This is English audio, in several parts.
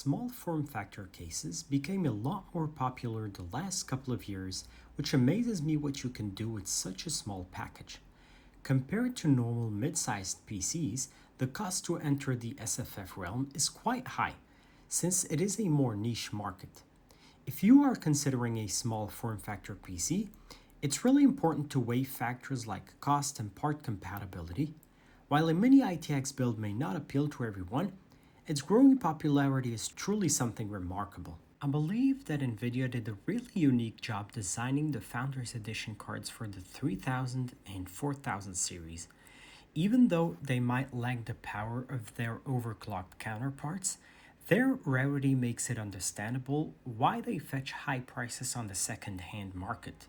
Small form factor cases became a lot more popular the last couple of years, which amazes me what you can do with such a small package. Compared to normal mid-sized PCs, the cost to enter the SFF realm is quite high, since it is a more niche market. If you are considering a small form factor PC, it's really important to weigh factors like cost and part compatibility. While a mini RTX build may not appeal to everyone, its growing popularity is truly something remarkable. I believe that Nvidia did a really unique job designing the Founders Edition cards for the 3000 and 4000 series. Even though they might lack the power of their overclocked counterparts, their rarity makes it understandable why they fetch high prices on the second-hand market.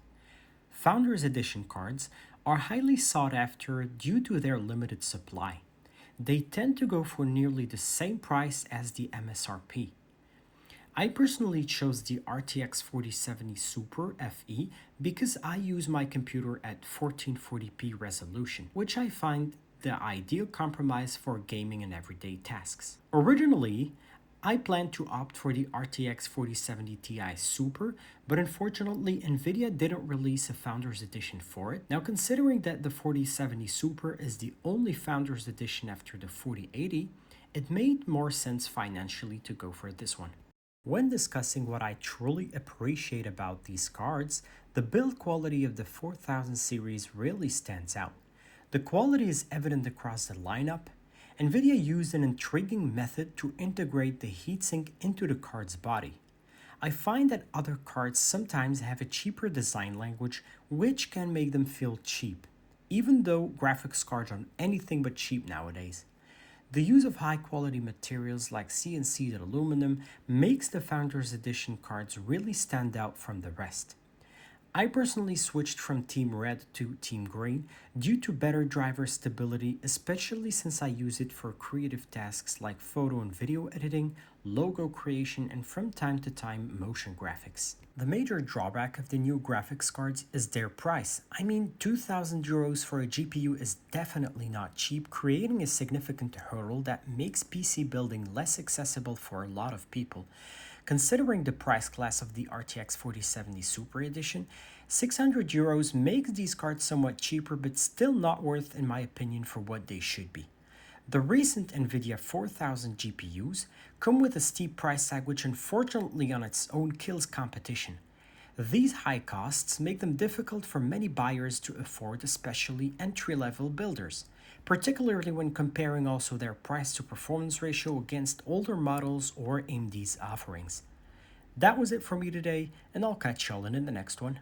Founders Edition cards are highly sought after due to their limited supply. They tend to go for nearly the same price as the MSRP. I personally chose the RTX 4070 Super FE because I use my computer at 1440p resolution, which I find the ideal compromise for gaming and everyday tasks. Originally, I planned to opt for the RTX 4070 Ti Super, but unfortunately Nvidia didn't release a Founders Edition for it. Now, considering that the 4070 Super is the only Founders Edition after the 4080, it made more sense financially to go for this one. When discussing what I truly appreciate about these cards, the build quality of the 4000 series really stands out. The quality is evident across the lineup. Nvidia used an intriguing method to integrate the heatsink into the card's body. I find that other cards sometimes have a cheaper design language, which can make them feel cheap, even though graphics cards are anything but cheap nowadays. The use of high-quality materials like CNC aluminum makes the Founders Edition cards really stand out from the rest. I personally switched from Team Red to Team Green due to better driver stability, especially since I use it for creative tasks like photo and video editing, logo creation, and from time to time motion graphics. The major drawback of the new graphics cards is their price. I mean, 2000 euros for a GPU is definitely not cheap, creating a significant hurdle that makes PC building less accessible for a lot of people. Considering the price class of the RTX 4070 Super Edition, 600 euros makes these cards somewhat cheaper, but still not worth, in my opinion, for what they should be. The recent Nvidia 4000 GPUs come with a steep price tag which unfortunately on its own kills competition. These high costs make them difficult for many buyers to afford, especially entry-level builders, particularly when comparing also their price to performance ratio against older models or AMD's offerings. That was it for me today, and I'll catch y'all in the next one.